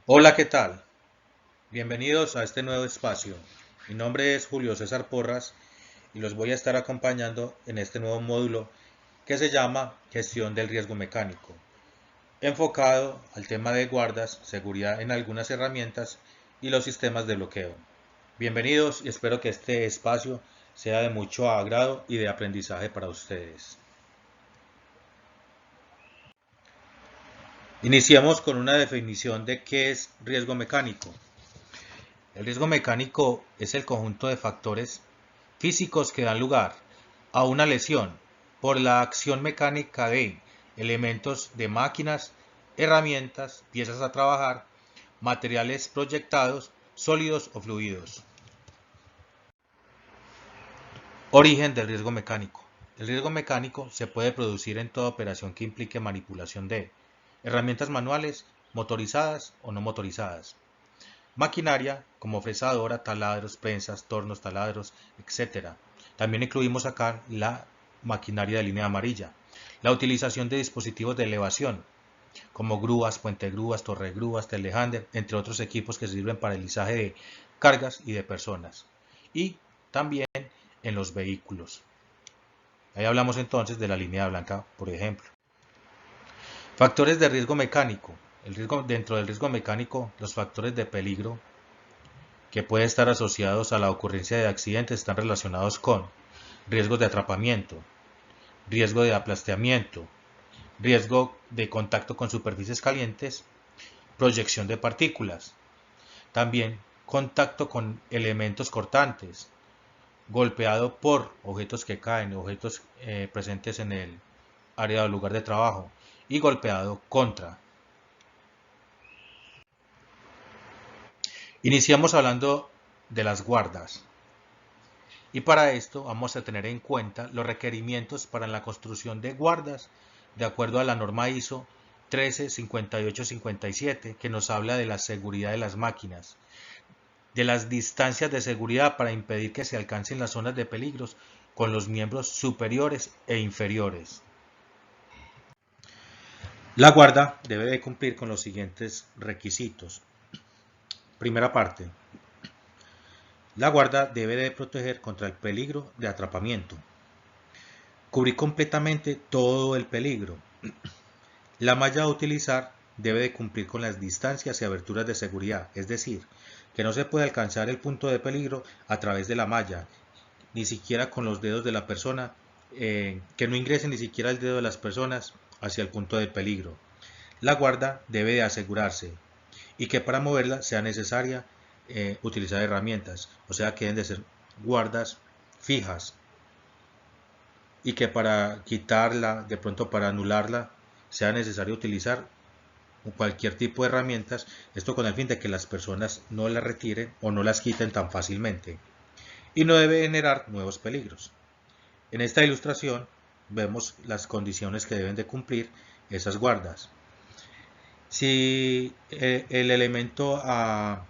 Hola, ¿qué tal? Bienvenidos a este nuevo espacio. Mi nombre es Julio César Porras y los voy a estar acompañando en este nuevo módulo que se llama Gestión del Riesgo Mecánico, enfocado al tema de guardas, seguridad en algunas herramientas y los sistemas de bloqueo. Bienvenidos y espero que este espacio sea de mucho agrado y de aprendizaje para ustedes. Iniciamos con una definición de qué es riesgo mecánico. El riesgo mecánico es el conjunto de factores físicos que dan lugar a una lesión por la acción mecánica de elementos de máquinas, herramientas, piezas a trabajar, materiales proyectados, sólidos o fluidos. Origen del riesgo mecánico. El riesgo mecánico se puede producir en toda operación que implique manipulación de herramientas manuales, motorizadas o no motorizadas, maquinaria como fresadora, taladros, prensas, tornos, taladros, etc. También incluimos acá la maquinaria de línea amarilla. La utilización de dispositivos de elevación como grúas, puentegrúas, torregrúas, telehandler, entre otros equipos que sirven para el izaje de cargas y de personas. Y también en los vehículos. Ahí hablamos entonces de la línea blanca, por ejemplo. Factores de riesgo mecánico. Dentro del riesgo mecánico, los factores de peligro que pueden estar asociados a la ocurrencia de accidentes están relacionados con riesgos de atrapamiento, riesgo de aplastamiento, riesgo de contacto con superficies calientes, proyección de partículas, también contacto con elementos cortantes, golpeado por objetos que caen, objetos presentes en el área o lugar de trabajo y golpeado contra. Iniciamos hablando de las guardas. Y para esto vamos a tener en cuenta los requerimientos para la construcción de guardas de acuerdo a la norma ISO 135857 que nos habla de la seguridad de las máquinas, de las distancias de seguridad para impedir que se alcancen las zonas de peligros con los miembros superiores e inferiores. La guarda debe de cumplir con los siguientes requisitos. Primera parte. La guarda debe de proteger contra el peligro de atrapamiento. Cubrir completamente todo el peligro. La malla a utilizar debe de cumplir con las distancias y aberturas de seguridad, es decir, que no se puede alcanzar el punto de peligro a través de la malla, ni siquiera con los dedos de la persona, que no ingrese ni siquiera el dedo de las personas hacia el punto de peligro. La guarda debe de asegurarse y que para moverla sea necesaria utilizar herramientas, o sea que deben de ser guardas fijas, y que para quitarla, de pronto para anularla, sea necesario utilizar cualquier tipo de herramientas, esto con el fin de que las personas no las retiren o no las quiten tan fácilmente, y no debe generar nuevos peligros. En esta ilustración vemos las condiciones que deben de cumplir esas guardas. Si el elemento a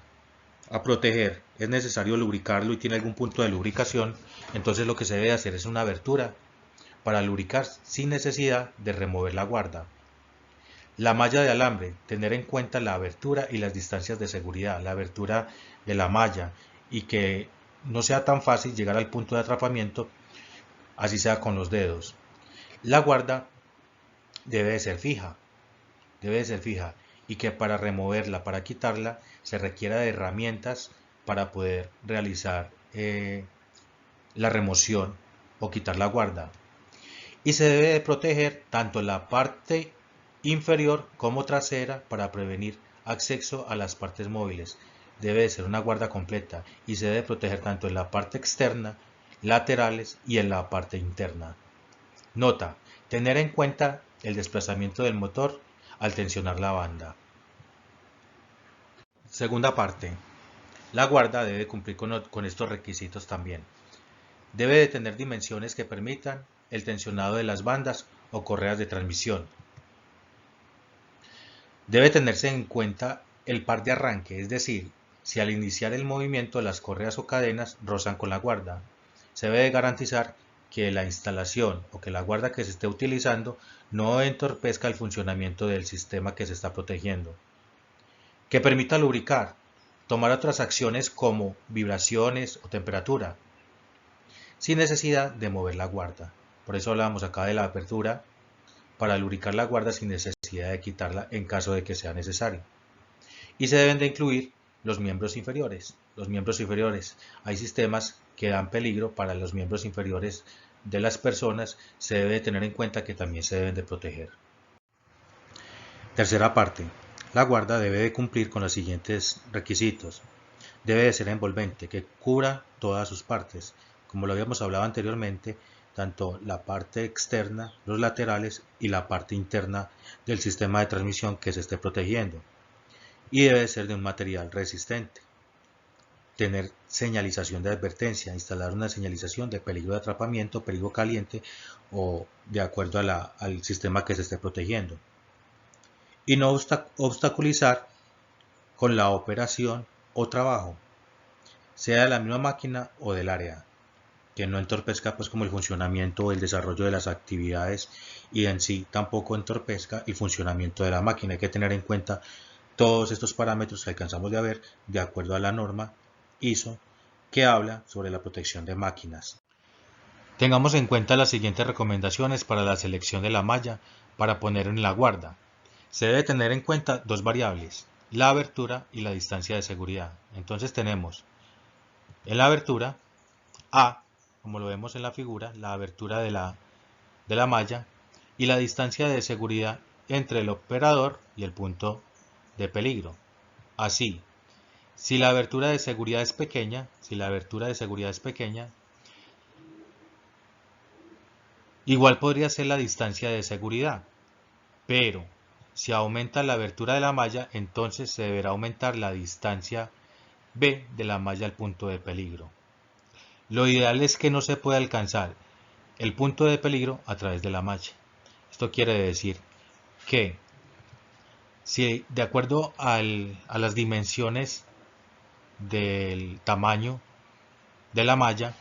proteger es necesario lubricarlo y tiene algún punto de lubricación, entonces lo que se debe hacer es una abertura para lubricar sin necesidad de remover la guarda. La malla de alambre, tener en cuenta la abertura y las distancias de seguridad, la abertura de la malla y que no sea tan fácil llegar al punto de atrapamiento, así sea con los dedos. La guarda debe de ser fija y que para removerla, para quitarla, se requiera de herramientas para poder realizar la remoción o quitar la guarda. Y se debe de proteger tanto la parte inferior como trasera para prevenir acceso a las partes móviles. Debe de ser una guarda completa y se debe proteger tanto en la parte externa, laterales y en la parte interna. Nota: tener en cuenta el desplazamiento del motor al tensionar la banda. Segunda parte. La guarda debe cumplir con estos requisitos también. Debe de tener dimensiones que permitan el tensionado de las bandas o correas de transmisión. Debe tenerse en cuenta el par de arranque, es decir, si al iniciar el movimiento las correas o cadenas rozan con la guarda. Se debe garantizar que la instalación o que la guarda que se esté utilizando no entorpezca el funcionamiento del sistema que se está protegiendo. que permita lubricar, tomar otras acciones como vibraciones o temperatura, sin necesidad de mover la guarda. Por eso hablábamos acá de la apertura, para lubricar la guarda sin necesidad de quitarla en caso de que sea necesario. Y se deben de incluir los miembros inferiores. Los miembros inferiores, hay sistemas que dan peligro para los miembros inferiores de las personas, se debe de tener en cuenta que también se deben de proteger. Tercera parte, la guarda debe de cumplir con los siguientes requisitos. Debe de ser envolvente, que cubra todas sus partes. Como lo habíamos hablado anteriormente, tanto la parte externa, los laterales y la parte interna del sistema de transmisión que se esté protegiendo. Y debe ser de un material resistente. Tener señalización de advertencia, instalar una señalización de peligro de atrapamiento, peligro caliente o de acuerdo al sistema que se esté protegiendo. Y no obstaculizar con la operación o trabajo, sea de la misma máquina o del área, que no entorpezca pues como el funcionamiento o el desarrollo de las actividades y en sí tampoco entorpezca el funcionamiento de la máquina. Hay que tener en cuenta todos estos parámetros que alcanzamos de ver de acuerdo a la norma ISO que habla sobre la protección de máquinas. Tengamos en cuenta las siguientes recomendaciones para la selección de la malla para poner en la guarda. Se debe tener en cuenta dos variables, la abertura y la distancia de seguridad. Entonces tenemos en la abertura A, como lo vemos en la figura, la abertura de la malla y la distancia de seguridad entre el operador y el punto de peligro. Así, si la abertura de seguridad es pequeña, igual podría ser la distancia de seguridad, pero si aumenta la abertura de la malla, entonces se deberá aumentar la distancia B de la malla al punto de peligro. Lo ideal es que no se pueda alcanzar el punto de peligro a través de la malla. Esto quiere decir que si de acuerdo a las dimensiones del tamaño de la malla,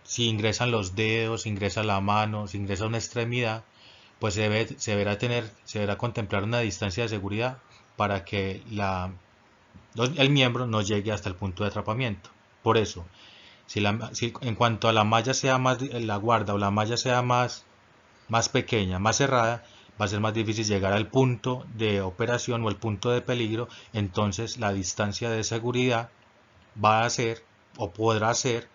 si ingresan los dedos, ingresa la mano, si ingresa una extremidad, pues se deberá contemplar una distancia de seguridad para que el miembro no llegue hasta el punto de atrapamiento. Por eso, si en cuanto a la malla sea la guarda o la malla sea más pequeña, más cerrada, va a ser más difícil llegar al punto de operación o el punto de peligro, entonces la distancia de seguridad va a ser o podrá ser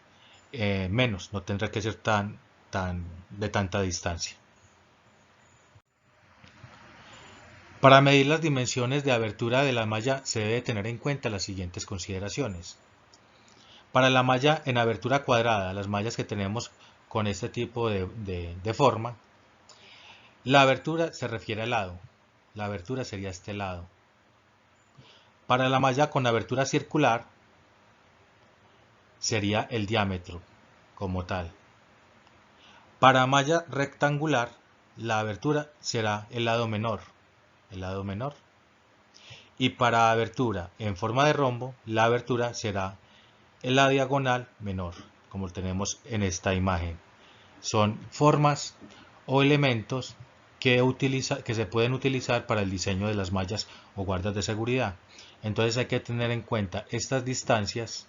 menos, no tendrá que ser de tanta distancia. Para medir las dimensiones de abertura de la malla se debe tener en cuenta las siguientes consideraciones. Para la malla en abertura cuadrada, las mallas que tenemos con este tipo de forma, la abertura se refiere al lado. La abertura sería este lado. Para la malla con abertura circular sería el diámetro como tal. Para malla rectangular, la abertura será el lado menor. Y para abertura en forma de rombo, la abertura será en la diagonal menor, como tenemos en esta imagen. Son formas o elementos que se pueden utilizar para el diseño de las mallas o guardas de seguridad. Entonces hay que tener en cuenta estas distancias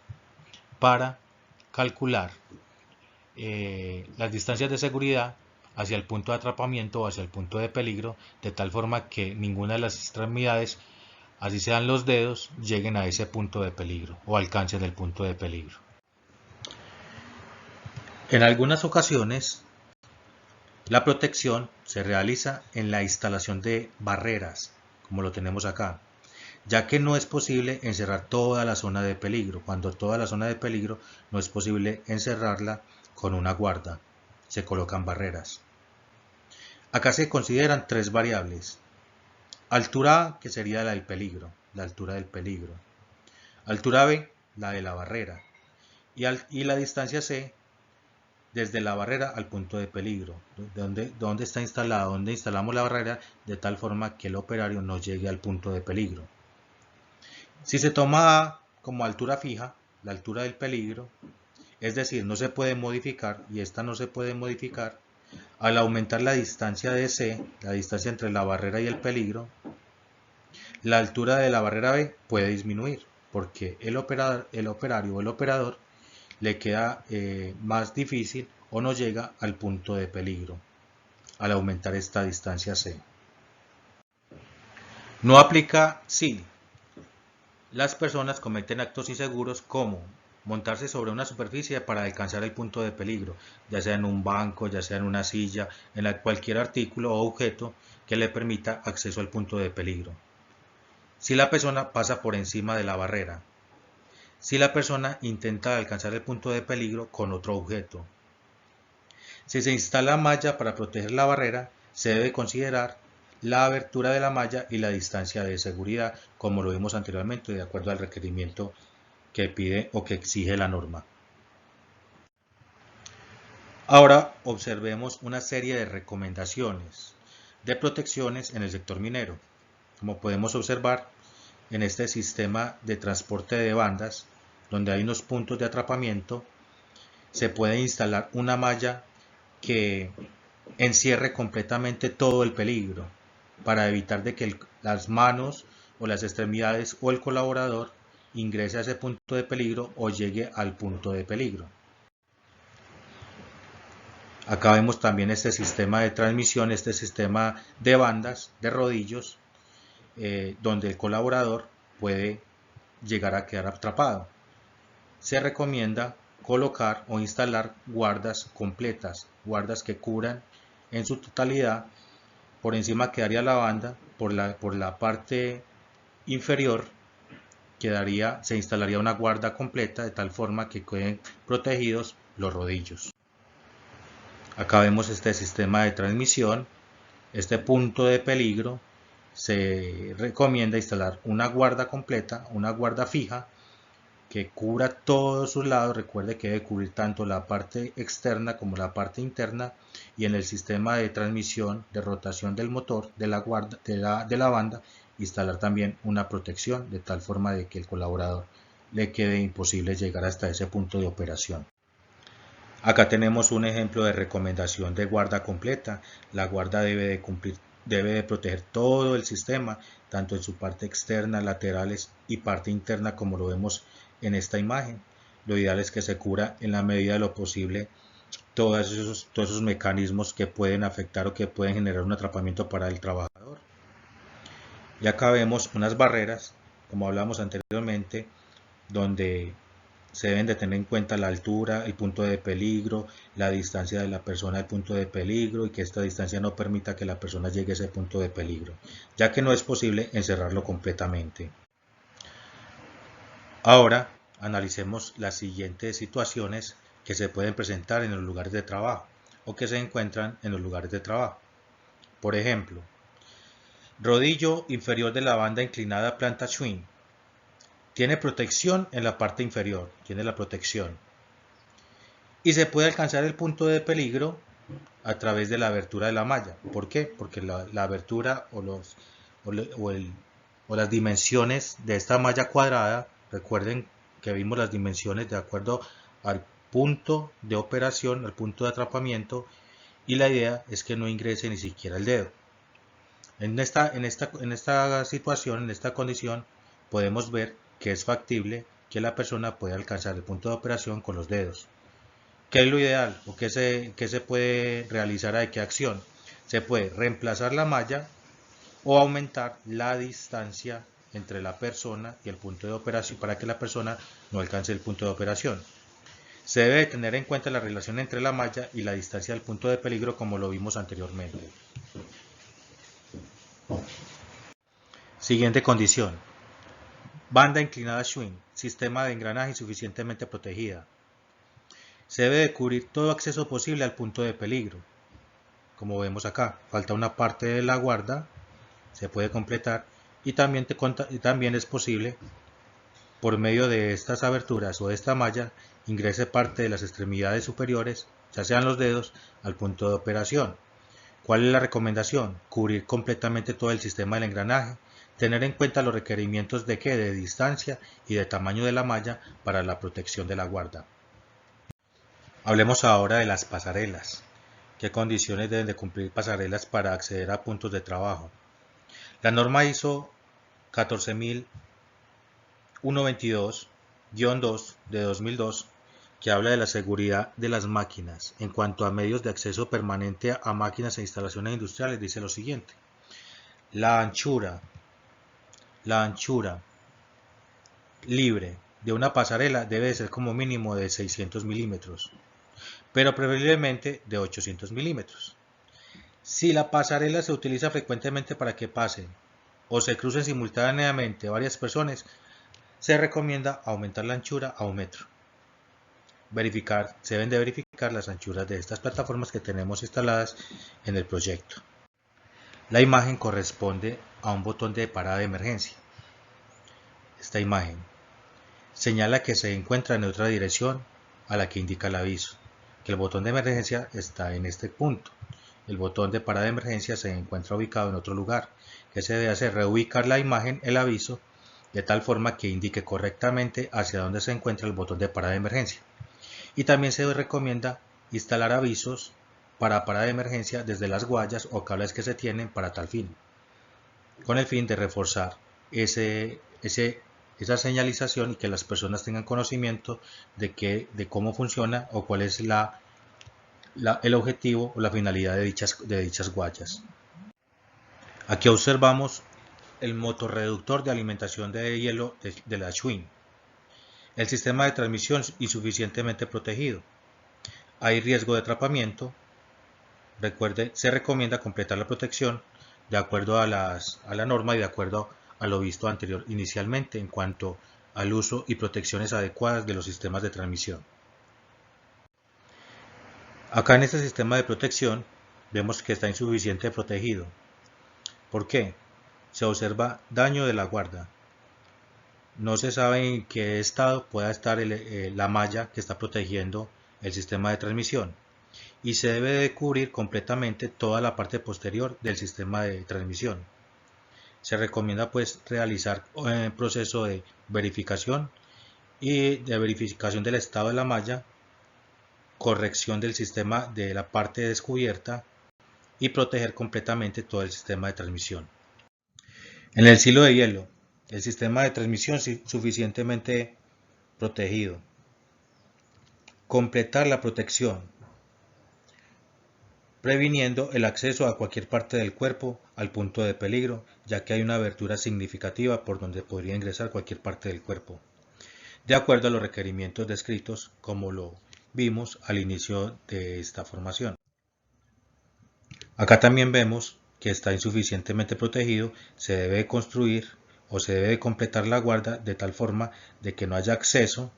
para calcular las distancias de seguridad hacia el punto de atrapamiento o hacia el punto de peligro, de tal forma que ninguna de las extremidades, así sean los dedos, lleguen a ese punto de peligro o alcancen el punto de peligro. En algunas ocasiones, la protección se realiza en la instalación de barreras, como lo tenemos acá, ya que no es posible encerrar toda la zona de peligro. Cuando toda la zona de peligro no es posible encerrarla con una guarda, se colocan barreras. Acá se consideran tres variables. Altura A, que sería la del peligro, la altura del peligro. Altura B, la de la barrera. Y la distancia C, desde la barrera al punto de peligro, donde está instalada, donde instalamos la barrera, de tal forma que el operario no llegue al punto de peligro. Si se toma A como altura fija, la altura del peligro, es decir, no se puede modificar, y esta no se puede modificar, al aumentar la distancia de C, la distancia entre la barrera y el peligro, La altura de la barrera B puede disminuir porque el operario o el operador le queda más difícil o no llega al punto de peligro al aumentar esta distancia C. No aplica si las personas cometen actos inseguros como montarse sobre una superficie para alcanzar el punto de peligro, ya sea en un banco, ya sea en una silla, en cualquier artículo o objeto que le permita acceso al punto de peligro. Si la persona pasa por encima de la barrera. Si la persona intenta alcanzar el punto de peligro con otro objeto. Si se instala malla para proteger la barrera, se debe considerar la abertura de la malla y la distancia de seguridad, como lo vimos anteriormente, de acuerdo al requerimiento que pide o que exige la norma. Ahora observemos una serie de recomendaciones de protecciones en el sector minero. Como podemos observar, en este sistema de transporte de bandas, donde hay unos puntos de atrapamiento, se puede instalar una malla que encierre completamente todo el peligro, para evitar de que las manos o las extremidades o el colaborador ingrese a ese punto de peligro o llegue al punto de peligro. Acá vemos también este sistema de transmisión, este sistema de bandas, de rodillos, donde el colaborador puede llegar a quedar atrapado. Se recomienda colocar o instalar guardas completas, guardas que cubran en su totalidad. Por encima quedaría la banda, por la parte inferior se instalaría una guarda completa de tal forma que queden protegidos los rodillos. Acá vemos este sistema de transmisión, este punto de peligro. Se recomienda instalar una guarda completa, una guarda fija, que cubra todos sus lados. Recuerde que debe cubrir tanto la parte externa como la parte interna, y en el sistema de transmisión de rotación del motor de la banda instalar también una protección de tal forma de que el colaborador le quede imposible llegar hasta ese punto de operación. Acá tenemos un ejemplo de recomendación de guarda completa. La guarda debe de proteger todo el sistema, tanto en su parte externa, laterales y parte interna, como lo vemos en esta imagen. Lo ideal es que se cubra en la medida de lo posible todos esos mecanismos que pueden afectar o que pueden generar un atrapamiento para el trabajador. Y acá vemos unas barreras, como hablamos anteriormente, donde se deben de tener en cuenta la altura, el punto de peligro, la distancia de la persona al punto de peligro, y que esta distancia no permita que la persona llegue a ese punto de peligro, ya que no es posible encerrarlo completamente. Ahora analicemos las siguientes situaciones que se pueden presentar en los lugares de trabajo o que se encuentran en los lugares de trabajo. Por ejemplo, rodillo inferior de la banda inclinada planta swing. Tiene protección en la parte inferior, tiene la protección. Y se puede alcanzar el punto de peligro a través de la abertura de la malla. ¿Por qué? Porque la abertura o las dimensiones de esta malla cuadrada, recuerden que vimos las dimensiones de acuerdo al punto de operación, al punto de atrapamiento, y la idea es que no ingrese ni siquiera el dedo. En esta situación, en esta condición, podemos ver que es factible que la persona pueda alcanzar el punto de operación con los dedos. ¿Qué es lo ideal? ¿O qué se puede realizar ahí? ¿Qué acción? Se puede reemplazar la malla o aumentar la distancia entre la persona y el punto de operación para que la persona no alcance el punto de operación. Se debe tener en cuenta la relación entre la malla y la distancia del punto de peligro, como lo vimos anteriormente. Siguiente condición. Banda inclinada swing, sistema de engranaje insuficientemente protegida. Se debe de cubrir todo acceso posible al punto de peligro. Como vemos acá, falta una parte de la guarda, se puede completar, y también es posible, por medio de estas aberturas o de esta malla, ingrese parte de las extremidades superiores, ya sean los dedos, al punto de operación. ¿Cuál es la recomendación? Cubrir completamente todo el sistema del engranaje, tener en cuenta los requerimientos de distancia y de tamaño de la malla para la protección de la guarda. Hablemos ahora de las pasarelas. ¿Qué condiciones deben de cumplir pasarelas para acceder a puntos de trabajo? La norma ISO 14122-2 de 2002, que habla de la seguridad de las máquinas en cuanto a medios de acceso permanente a máquinas e instalaciones industriales, dice lo siguiente: la anchura libre de una pasarela debe ser como mínimo de 600 milímetros, pero preferiblemente de 800 milímetros. Si la pasarela se utiliza frecuentemente para que pasen o se crucen simultáneamente varias personas, se recomienda aumentar la anchura a 1 metro. Se deben de verificar las anchuras de estas plataformas que tenemos instaladas en el proyecto. La imagen corresponde a un botón de parada de emergencia. Esta imagen señala que se encuentra en otra dirección a la que indica el aviso, que el botón de emergencia está en este punto. El botón de parada de emergencia se encuentra ubicado en otro lugar. ¿Qué se debe hacer? Reubicar la imagen, el aviso, de tal forma que indique correctamente hacia dónde se encuentra el botón de parada de emergencia. Y también se recomienda instalar avisos para parada de emergencia desde las guayas o cables que se tienen para tal fin, con el fin de reforzar esa señalización y que las personas tengan conocimiento de cómo funciona o cuál es el objetivo o la finalidad de dichas guayas. Aquí observamos el motorreductor de alimentación de hielo de la Schwinn. El sistema de transmisión insuficientemente protegido. Hay riesgo de atrapamiento. Recuerde, se recomienda completar la protección de acuerdo a la norma y de acuerdo a lo visto anterior inicialmente en cuanto al uso y protecciones adecuadas de los sistemas de transmisión. Acá en este sistema de protección vemos que está insuficiente protegido. ¿Por qué? Se observa daño de la guarda. No se sabe en qué estado pueda estar la malla que está protegiendo el sistema de transmisión y se debe de cubrir completamente toda la parte posterior del sistema de transmisión. Se recomienda pues realizar un proceso de verificación y de verificación del estado de la malla, corrección del sistema de la parte descubierta y proteger completamente todo el sistema de transmisión. En el silo de hielo, el sistema de transmisión suficientemente protegido. Completar la protección, previniendo el acceso a cualquier parte del cuerpo al punto de peligro, ya que hay una abertura significativa por donde podría ingresar cualquier parte del cuerpo, de acuerdo a los requerimientos descritos como lo vimos al inicio de esta formación. Acá también vemos que está insuficientemente protegido, se debe construir o se debe completar la guarda de tal forma de que no haya acceso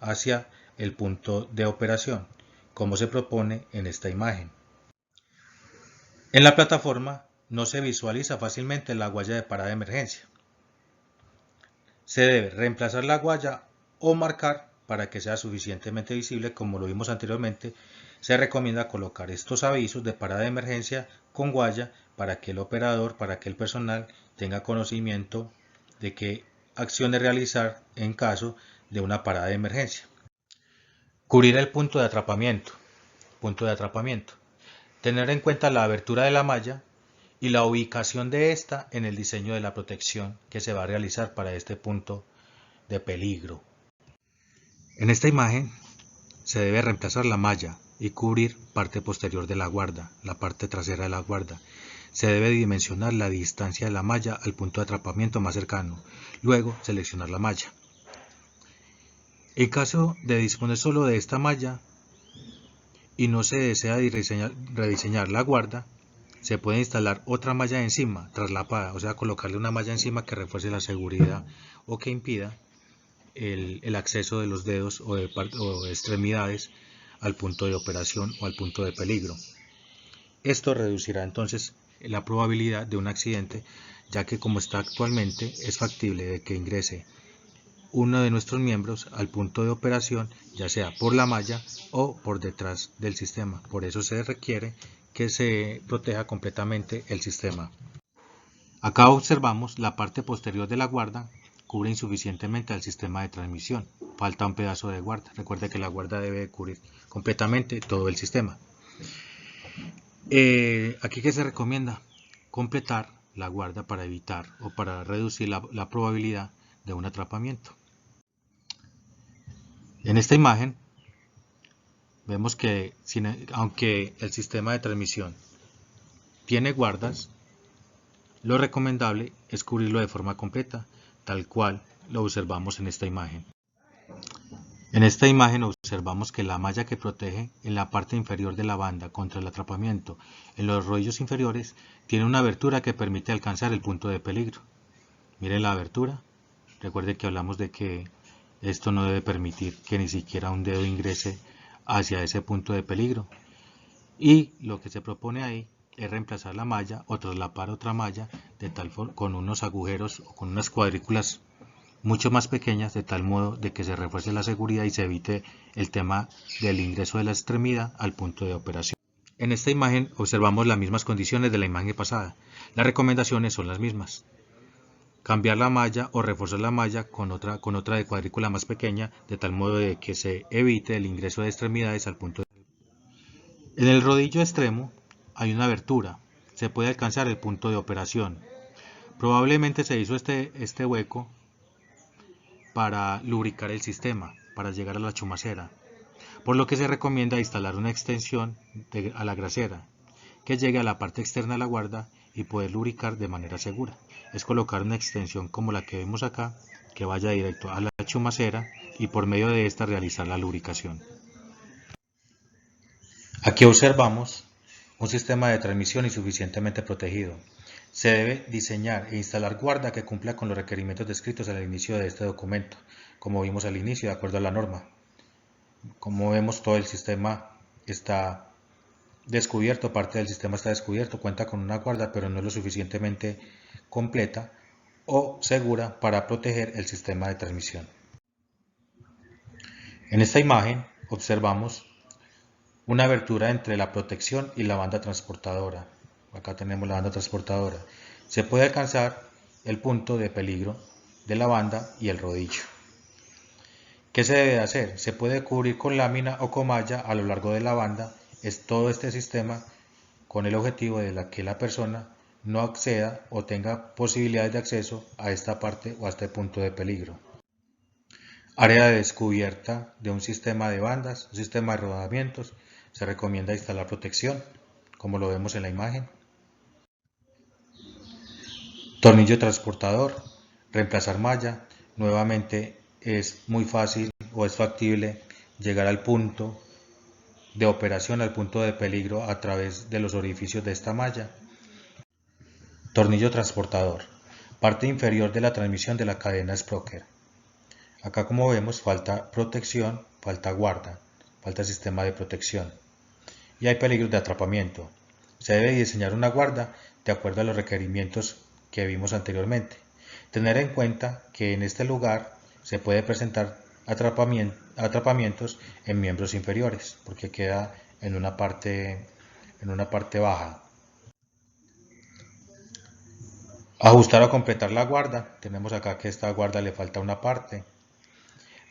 hacia el punto de operación, como se propone en esta imagen. En la plataforma no se visualiza fácilmente la guaya de parada de emergencia. Se debe reemplazar la guaya o marcar para que sea suficientemente visible, como lo vimos anteriormente. Se recomienda colocar estos avisos de parada de emergencia con guaya para que el operador, para que el personal tenga conocimiento de qué acciones realizar en caso de una parada de emergencia. Cubrir el punto de atrapamiento. Tener en cuenta la abertura de la malla y la ubicación de esta en el diseño de la protección que se va a realizar para este punto de peligro. En esta imagen se debe reemplazar la malla y cubrir parte posterior de la guarda, la parte trasera de la guarda. Se debe dimensionar la distancia de la malla al punto de atrapamiento más cercano. Luego seleccionar la malla. En caso de disponer solo de esta malla y no se desea rediseñar la guarda, se puede instalar otra malla encima, traslapada, o sea, colocarle una malla encima que refuerce la seguridad o que impida el acceso de los dedos o de extremidades al punto de operación o al punto de peligro. Esto reducirá entonces la probabilidad de un accidente, ya que como está actualmente es factible de que ingrese uno de nuestros miembros al punto de operación, ya sea por la malla o por detrás del sistema. Por eso se requiere que se proteja completamente el sistema. Acá observamos la parte posterior de la guarda cubre insuficientemente al sistema de transmisión. Falta un pedazo de guarda. Recuerde que la guarda debe cubrir completamente todo el sistema. Aquí que se recomienda completar la guarda para evitar o para reducir la probabilidad de un atrapamiento. En esta imagen vemos que aunque el sistema de transmisión tiene guardas, lo recomendable es cubrirlo de forma completa, tal cual lo observamos en esta imagen. En esta imagen observamos que la malla que protege en la parte inferior de la banda contra el atrapamiento en los rodillos inferiores tiene una abertura que permite alcanzar el punto de peligro. Miren la abertura. Recuerden que hablamos de que esto no debe permitir que ni siquiera un dedo ingrese hacia ese punto de peligro. Y lo que se propone ahí es reemplazar la malla o traslapar otra malla de tal forma con unos agujeros o con unas cuadrículas mucho más pequeñas, de tal modo de que se refuerce la seguridad y se evite el tema del ingreso de la extremidad al punto de operación. En esta imagen observamos las mismas condiciones de la imagen pasada. Las recomendaciones son las mismas. Cambiar la malla o reforzar la malla con otra de cuadrícula más pequeña, de tal modo de que se evite el ingreso de extremidades al punto de... En el rodillo extremo hay una abertura. Se puede alcanzar el punto de operación. Probablemente se hizo este hueco para lubricar el sistema, para llegar a la chumacera, por lo que se recomienda instalar una extensión a la grasera, que llegue a la parte externa de la guarda y poder lubricar de manera segura. Es colocar una extensión como la que vemos acá, que vaya directo a la chumacera y por medio de esta realizar la lubricación. Aquí observamos un sistema de transmisión insuficientemente protegido. Se debe diseñar e instalar guarda que cumpla con los requerimientos descritos al inicio de este documento, como vimos al inicio, de acuerdo a la norma. Como vemos, todo el sistema está descubierto, parte del sistema está descubierto, cuenta con una guarda, pero no es lo suficientemente completa o segura para proteger el sistema de transmisión. En esta imagen observamos una abertura entre la protección y la banda transportadora. Acá tenemos la banda transportadora. Se puede alcanzar el punto de peligro de la banda y el rodillo. ¿Qué se debe hacer? Se puede cubrir con lámina o con malla a lo largo de la banda. Es todo este sistema con el objetivo de que la persona no acceda o tenga posibilidades de acceso a esta parte o a este punto de peligro. Área de descubierta de un sistema de bandas, un sistema de rodamientos. Se recomienda instalar protección, como lo vemos en la imagen. Tornillo transportador, reemplazar malla. Nuevamente es muy fácil o es factible llegar al punto de operación, al punto de peligro a través de los orificios de esta malla. Tornillo transportador, parte inferior de la transmisión de la cadena Sprocker. Acá, como vemos, falta protección, falta guarda, falta sistema de protección y hay peligros de atrapamiento. Se debe diseñar una guarda de acuerdo a los requerimientos que vimos anteriormente. Tener en cuenta que en este lugar se puede presentar atrapamientos en miembros inferiores, porque queda en una parte baja. Ajustar o completar la guarda. Tenemos acá que a esta guarda le falta una parte.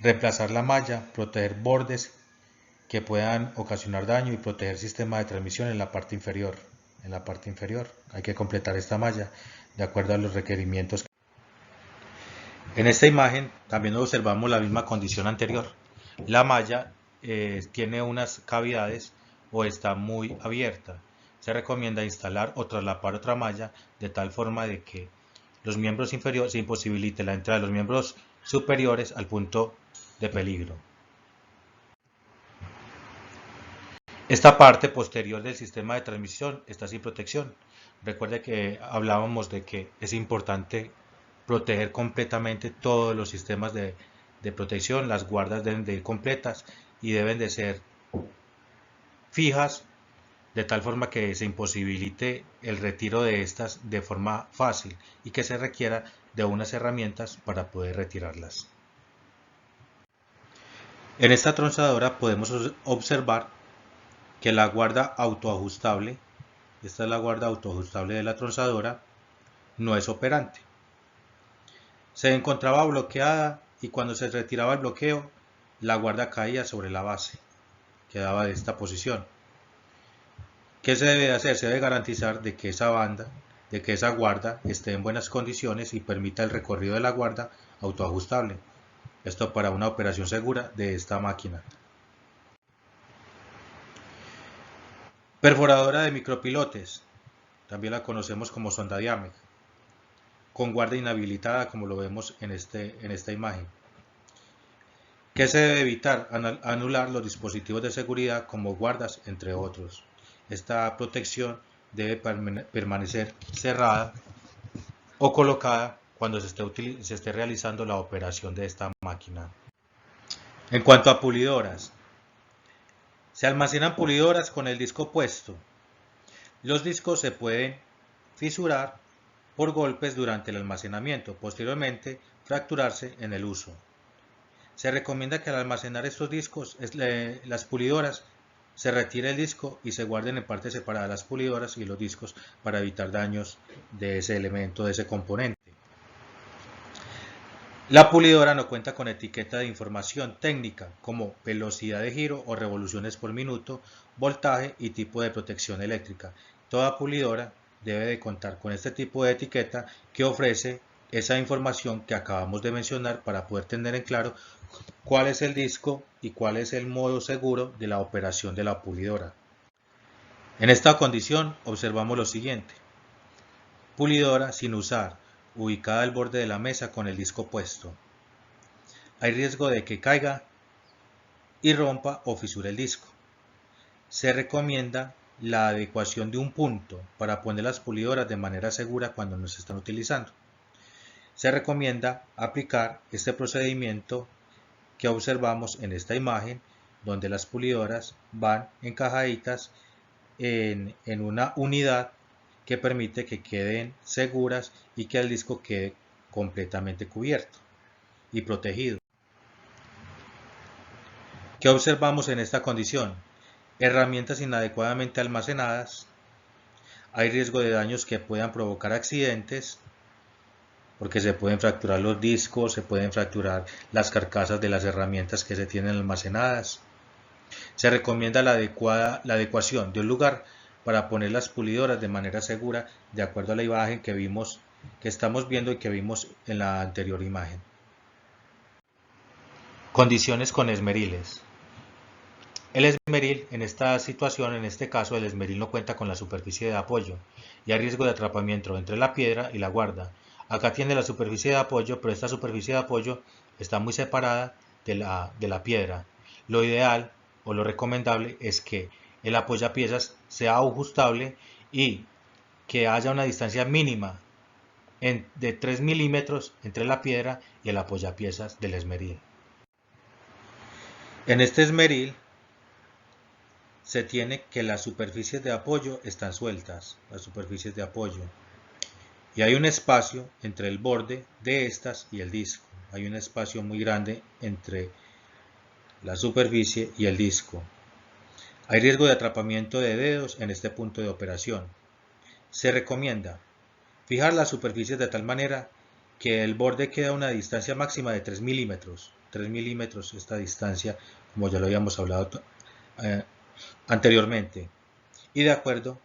Reemplazar la malla, proteger bordes que puedan ocasionar daño y proteger el sistema de transmisión en la parte inferior. En la parte inferior hay que completar esta malla de acuerdo a los requerimientos. En esta imagen también observamos la misma condición anterior. La malla tiene unas cavidades o está muy abierta. Se recomienda instalar o traslapar otra malla de tal forma de que los miembros inferiores se imposibilite la entrada de los miembros superiores al punto de peligro. Esta parte posterior del sistema de transmisión está sin protección. Recuerde que hablábamos de que es importante proteger completamente todos los sistemas de protección. Las guardas deben de ir completas y deben de ser fijas de tal forma que se imposibilite el retiro de estas de forma fácil y que se requiera de unas herramientas para poder retirarlas. En esta tronzadora podemos observar que la guarda autoajustable, esta es la guarda autoajustable de la tronzadora, no es operante. Se encontraba bloqueada y cuando se retiraba el bloqueo, la guarda caía sobre la base, quedaba de esta posición. ¿Qué se debe hacer? Se debe garantizar de que esa banda de que esa guarda esté en buenas condiciones y permita el recorrido de la guarda autoajustable. Esto para una operación segura de esta máquina. Perforadora de micropilotes, también la conocemos como sonda Diamec, con guarda inhabilitada como lo vemos en esta imagen. ¿Qué se debe evitar? Anular los dispositivos de seguridad como guardas, entre otros. Esta protección debe permanecer cerrada o colocada cuando se esté realizando la operación de esta máquina. En cuanto a pulidoras, se almacenan pulidoras con el disco puesto. Los discos se pueden fisurar por golpes durante el almacenamiento, posteriormente fracturarse en el uso. Se recomienda que al almacenar estos discos, las pulidoras, se retire el disco y se guarden en partes separadas las pulidoras y los discos para evitar daños de ese elemento, de ese componente. La pulidora no cuenta con etiqueta de información técnica como velocidad de giro o revoluciones por minuto, voltaje y tipo de protección eléctrica. Toda pulidora debe de contar con este tipo de etiqueta que ofrece esa información que acabamos de mencionar para poder tener en claro cuál es el disco y cuál es el modo seguro de la operación de la pulidora. En esta condición observamos lo siguiente: pulidora sin usar, ubicada al borde de la mesa con el disco puesto. Hay riesgo de que caiga y rompa o fisure el disco. Se recomienda la adecuación de un punto para poner las pulidoras de manera segura cuando no se están utilizando. Se recomienda aplicar este procedimiento que observamos en esta imagen, donde las pulidoras van encajaditas en una unidad que permite que queden seguras y que el disco quede completamente cubierto y protegido. ¿Qué observamos en esta condición? Herramientas inadecuadamente almacenadas. Hay riesgo de daños que puedan provocar accidentes, porque se pueden fracturar los discos, se pueden fracturar las carcasas de las herramientas que se tienen almacenadas. Se recomienda la adecuación de un lugar para poner las pulidoras de manera segura, de acuerdo a la imagen que estamos viendo y que vimos en la anterior imagen. Condiciones con esmeriles. El esmeril, en esta situación, en este caso, el esmeril no cuenta con la superficie de apoyo y hay riesgo de atrapamiento entre la piedra y la guarda. Acá tiene la superficie de apoyo, pero esta superficie de apoyo está muy separada de la piedra. Lo ideal o lo recomendable es que el apoyapiezas sea ajustable y que haya una distancia mínima de 3 milímetros entre la piedra y el apoyapiezas del esmeril. En este esmeril se tiene que las superficies de apoyo están sueltas, las superficies de apoyo, y hay un espacio entre el borde de estas y el disco. Hay un espacio muy grande entre la superficie y el disco. Hay riesgo de atrapamiento de dedos en este punto de operación. Se recomienda fijar las superficies de tal manera que el borde quede a una distancia máxima de 3 milímetros. 3 milímetros esta distancia, como ya lo habíamos hablado anteriormente, y de acuerdo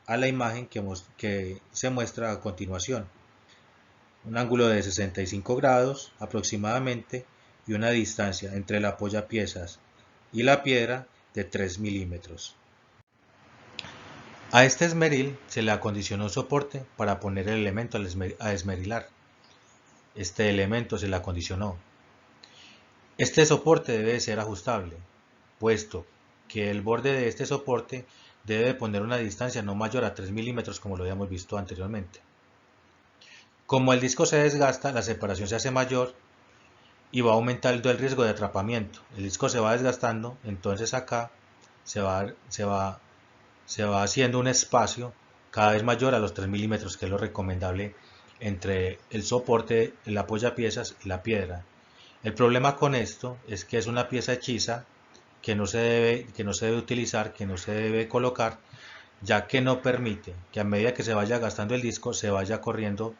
a la imagen que se muestra a continuación. Un ángulo de 65 grados aproximadamente y una distancia entre el apoyapiezas y la piedra de 3 milímetros. A este esmeril se le acondicionó soporte para poner el elemento a esmerilar. Este elemento se le acondicionó. Este soporte debe ser ajustable, puesto que el borde de este soporte debe poner una distancia no mayor a 3 milímetros como lo habíamos visto anteriormente. Como el disco se desgasta, la separación se hace mayor y va aumentando el riesgo de atrapamiento. El disco se va desgastando, entonces acá se va haciendo un espacio cada vez mayor a los 3 milímetros, que es lo recomendable entre el soporte, el apoyapiezas y la piedra. El problema con esto es que es una pieza hechiza que no se debe utilizar, que no se debe colocar, ya que no permite que a medida que se vaya gastando el disco se vaya corriendo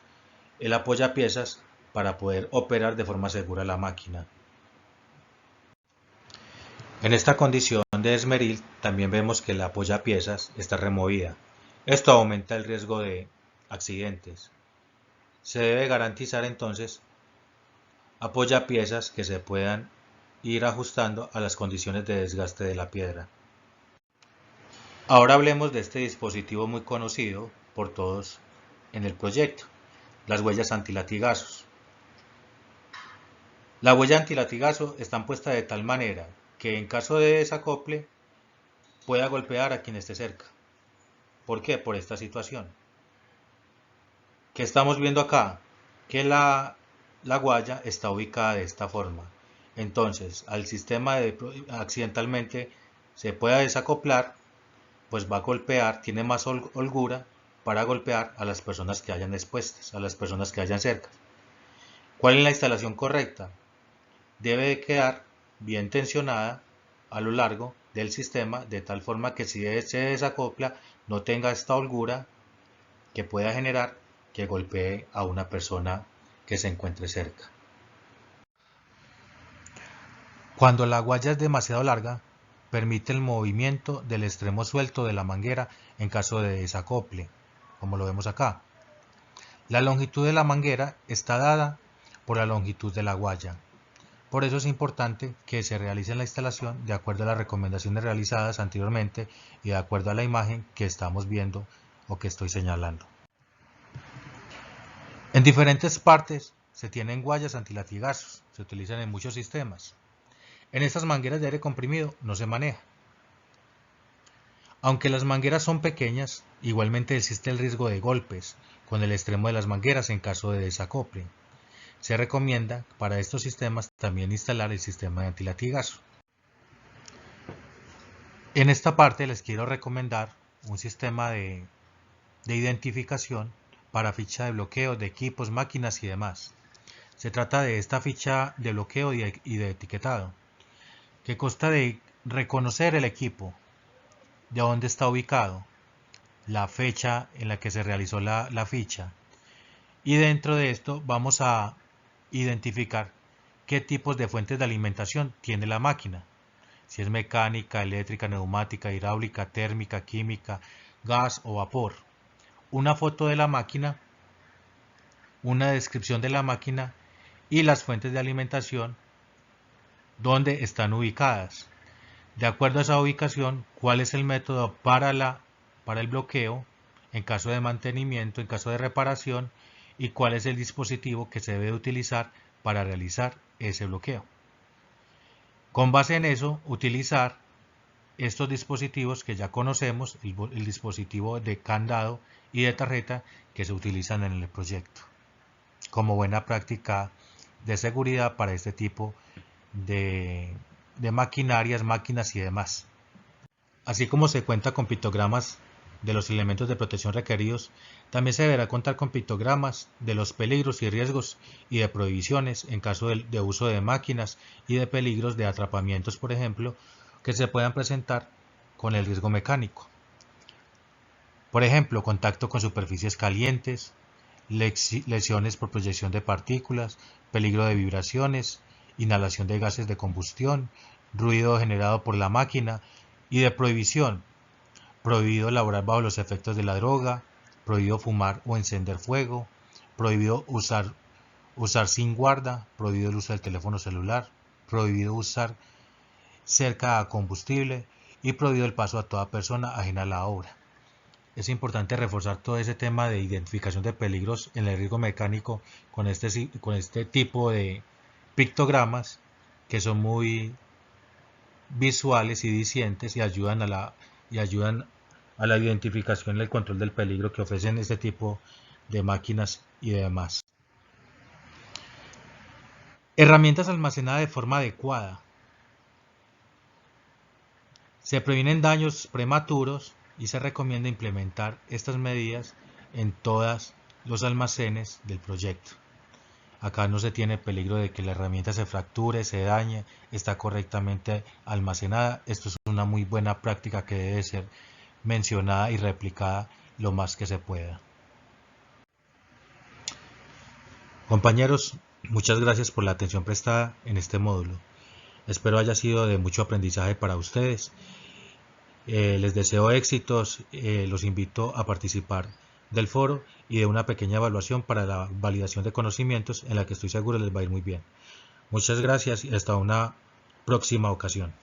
el apoyapiezas para poder operar de forma segura la máquina. En esta condición de esmeril también vemos que la apoyapiezas está removida. Esto aumenta el riesgo de accidentes. Se debe garantizar entonces apoyapiezas que se puedan ir ajustando a las condiciones de desgaste de la piedra. Ahora hablemos de este dispositivo muy conocido por todos en el proyecto, las huellas antilatigazos. La huella antilatigazo está puesta de tal manera que en caso de desacople pueda golpear a quien esté cerca. ¿Por qué? Por esta situación. ¿Qué estamos viendo acá? Que la guaya está ubicada de esta forma. Entonces, al sistema accidentalmente se pueda desacoplar, pues va a golpear, tiene más holgura para golpear a las personas que hayan expuestas, a las personas que hayan cerca. ¿Cuál es la instalación correcta? Debe de quedar bien tensionada a lo largo del sistema, de tal forma que si se desacopla no tenga esta holgura que pueda generar que golpee a una persona que se encuentre cerca. Cuando la guaya es demasiado larga, permite el movimiento del extremo suelto de la manguera en caso de desacople, como lo vemos acá. La longitud de la manguera está dada por la longitud de la guaya. Por eso es importante que se realice la instalación de acuerdo a las recomendaciones realizadas anteriormente y de acuerdo a la imagen que estamos viendo o que estoy señalando. En diferentes partes se tienen guayas antilatigazos, se utilizan en muchos sistemas. En estas mangueras de aire comprimido no se maneja. Aunque las mangueras son pequeñas, igualmente existe el riesgo de golpes con el extremo de las mangueras en caso de desacople. Se recomienda para estos sistemas también instalar el sistema de antilatigazo. En esta parte les quiero recomendar un sistema de identificación para ficha de bloqueo de equipos, máquinas y demás. Se trata de esta ficha de bloqueo y de etiquetado, que consta de reconocer el equipo, de dónde está ubicado, la fecha en la que se realizó la ficha, y dentro de esto vamos a identificar qué tipos de fuentes de alimentación tiene la máquina, si es mecánica, eléctrica, neumática, hidráulica, térmica, química, gas o vapor. Una foto de la máquina, una descripción de la máquina y las fuentes de alimentación donde están ubicadas. De acuerdo a esa ubicación, cuál es el método para el bloqueo en caso de mantenimiento, en caso de reparación, y cuál es el dispositivo que se debe utilizar para realizar ese bloqueo. Con base en eso, utilizar estos dispositivos que ya conocemos, el dispositivo de candado y de tarjeta que se utilizan en el proyecto, como buena práctica de seguridad para este tipo de maquinarias, máquinas y demás. Así como se cuenta con pictogramas de los elementos de protección requeridos, también se deberá contar con pictogramas de los peligros y riesgos y de prohibiciones en caso de uso de máquinas y de peligros de atrapamientos, por ejemplo, que se puedan presentar con el riesgo mecánico. Por ejemplo, contacto con superficies calientes, lesiones por proyección de partículas, peligro de vibraciones, inhalación de gases de combustión, ruido generado por la máquina y de prohibición. Prohibido elaborar bajo los efectos de la droga, prohibido fumar o encender fuego, prohibido usar sin guarda, prohibido el uso del teléfono celular, prohibido usar cerca a combustible y prohibido el paso a toda persona ajena a la obra. Es importante reforzar todo ese tema de identificación de peligros en el riesgo mecánico con este tipo de pictogramas que son muy visuales y dicientes y ayudan a la identificación y el control del peligro que ofrecen este tipo de máquinas y demás. Herramientas almacenadas de forma adecuada. Se previenen daños prematuros y se recomienda implementar estas medidas en todos los almacenes del proyecto. Acá no se tiene peligro de que la herramienta se fracture, se dañe, está correctamente almacenada. Esto es una muy buena práctica que debe ser mencionada y replicada lo más que se pueda. Compañeros, muchas gracias por la atención prestada en este módulo. Espero haya sido de mucho aprendizaje para ustedes. Les deseo éxitos, los invito a participar del foro y de una pequeña evaluación para la validación de conocimientos en la que estoy seguro les va a ir muy bien. Muchas gracias y hasta una próxima ocasión.